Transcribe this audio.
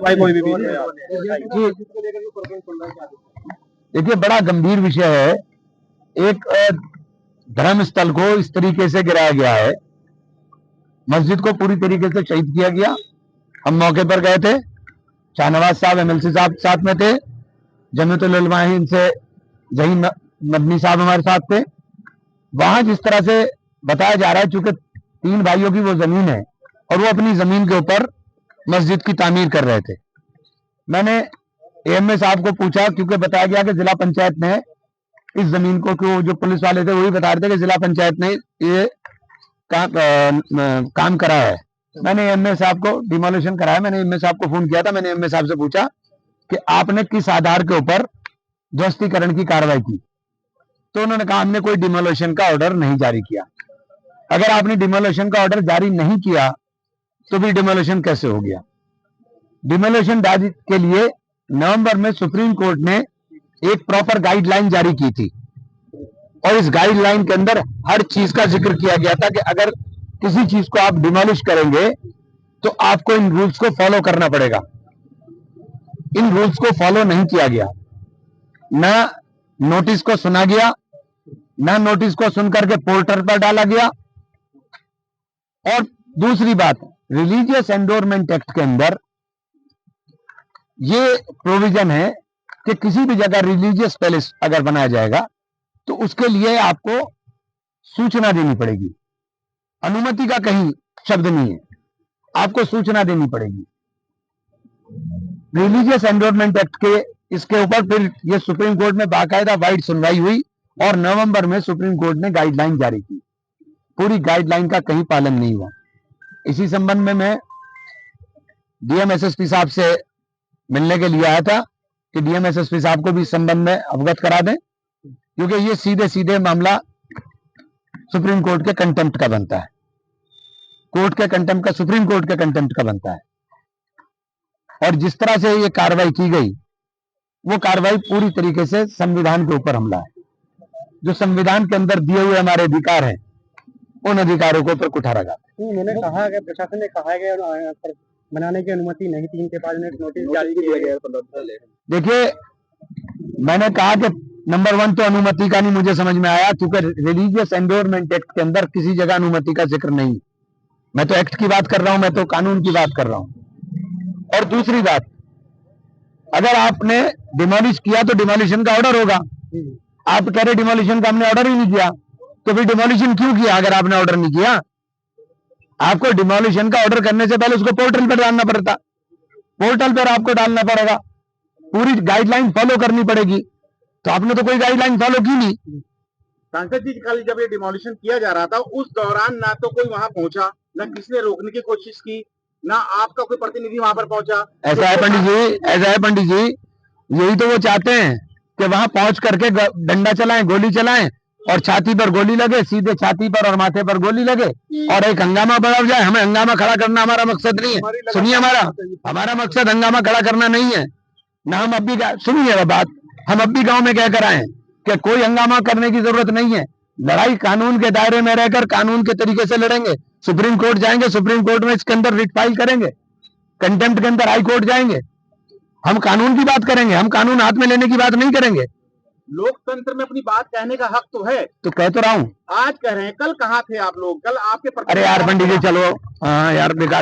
भाई कोई भी जी देखिए, बड़ा गंभीर विषय है। एक धर्म स्थल को इस तरीके से गिराया गया है, मस्जिद को पूरी तरीके से शहीद किया गया। हम मौके पर गए थे, शाहनवाज साहब एमएलसी साहब साथ में थे, जमीयतुल उलमा हिंद से जहीन मदनी साहब हमारे साथ थे। वहां जिस तरह से बताया जा रहा है, चूंकि 3 भाइयों की वो जमीन है और वो अपनी जमीन के ऊपर मस्जिद की तामीर कर रहे थे। मैंने एएमए साहब को पूछा, क्योंकि बताया गया कि जिला पंचायत ने इस जमीन को, क्यों जो पुलिस वाले थे वही बता रहे थे कि जिला पंचायत ने ये काम करा है। मैंने एएमए साहब को डिमोलिशन कराया, मैंने एएमए साहब को फोन किया था। मैंने एएमए साहब से पूछा कि आपने किस आधार के ऊपर ध्वस्तीकरण की कार्रवाई की, तो उन्होंने कहा हमने कोई डिमोलिशन का ऑर्डर नहीं जारी किया। अगर आपने डिमोलिशन का ऑर्डर जारी नहीं किया तो भी डिमोलिशन कैसे हो गया? डिमोलिशन के लिए नवंबर में सुप्रीम कोर्ट ने एक प्रॉपर गाइडलाइन जारी की थी और इस गाइडलाइन के अंदर हर चीज का जिक्र किया गया था कि अगर किसी चीज को आप डिमोलिश करेंगे तो आपको इन रूल्स को फॉलो करना पड़ेगा। इन रूल्स को फॉलो नहीं किया गया, ना नोटिस को सुना गया, ना नोटिस को सुनकर के पोर्टल पर डाला गया। और दूसरी बात, रिलीजियस एंडोर्समेंट एक्ट के अंदर ये प्रोविजन है कि किसी भी जगह रिलीजियस पैलेस अगर बनाया जाएगा तो उसके लिए आपको सूचना देनी पड़ेगी। अनुमति का कहीं शब्द नहीं है, आपको सूचना देनी पड़ेगी। रिलीजियस एंडोर्समेंट एक्ट के इसके ऊपर फिर ये सुप्रीम कोर्ट में बाकायदा वाइड सुनवाई हुई और नवंबर में सुप्रीम कोर्ट ने गाइडलाइन जारी की। पूरी गाइडलाइन का कहीं पालन नहीं हुआ। इसी संबंध में मैं डीएम एसएसपी साहब से मिलने के लिए आया था कि डीएम एसएसपी साहब को भी इस संबंध में अवगत करा दें, क्योंकि ये सीधे सीधे मामला सुप्रीम कोर्ट के कंटेम्प्ट का बनता है। कोर्ट के कंटेम्प्ट का, सुप्रीम कोर्ट के कंटेम्प्ट का बनता है। और जिस तरह से ये कार्रवाई की गई, वो कार्रवाई पूरी तरीके से संविधान के ऊपर हमला है। जो संविधान के अंदर दिए हुए हमारे अधिकार हैं, उन अधिकारों को ऊपर कुठारा लगा। उन्होंने कहा कि प्रशासन ने कहा है कि बनाने की अनुमति नहीं थी, इनके पास नोटिस जारी किया गया। देखिए, मैंने कहा कि नंबर 1 तो अनुमति का नहीं मुझे समझ में आया, क्योंकि रिलीजियस एंडोर्समेंट एक्ट के अंदर किसी जगह अनुमति का जिक्र नहीं। मैं तो एक्ट की बात कर रहा हूं, मैं तो कानून की बात कर रहा हूं। और दूसरी बात, अगर आपने डिमोलिश किया तो डिमोलिशन का ऑर्डर होगा। आप कह रहे डिमोलिशन का हमने ऑर्डर ही नहीं किया, तो फिर डिमोलिशन क्यों किया? अगर आपने ऑर्डर नहीं किया, आपको डिमोलिशन का ऑर्डर करने से पहले उसको पोर्टल पर डालना पड़ता। पोर्टल पर आपको डालना पड़ेगा, पूरी गाइडलाइन फॉलो करनी पड़ेगी। तो आपने तो कोई गाइडलाइन फॉलो की नहीं। सांसद जी, कल जब ये डिमोलिशन किया जा रहा था उस दौरान ना तो कोई वहां पहुंचा, ना किसी ने रोकने की कोशिश की, ना आपका कोई प्रतिनिधि वहां पर पहुंचा। ऐसा है पंडित जी, ऐसा है पंडित जी, यही तो वो चाहते हैं कि वहां पहुंच करके डंडा चलाएं, गोली चलाएं और छाती पर गोली लगे, सीधे छाती पर और माथे पर गोली लगे और एक हंगामा बढ़ जाए। हमें हंगामा खड़ा करना हमारा मकसद नहीं है। सुनिए, हमारा मकसद हंगामा खड़ा करना नहीं है ना। हम अब भी, सुनिए बात, हम अब भी गांव में कहकर आए कि कोई हंगामा करने की जरूरत नहीं है। लड़ाई कानून के दायरे में रहकर कानून के तरीके से लड़ेंगे। सुप्रीम कोर्ट जाएंगे, सुप्रीम कोर्ट में इसके अंदर रिट फाइल करेंगे, कंटेम्प्ट के अंदर हाई कोर्ट जाएंगे। हम कानून की बात करेंगे, हम कानून हाथ में लेने की बात नहीं करेंगे। लोकतंत्र में अपनी बात कहने का हक तो है। तो कह तो रहा हूं। आज कह रहे हैं, कल कहाँ थे आप लोग? कल आपके अरे यार पंडित जी, चलो, हाँ यार, बेकार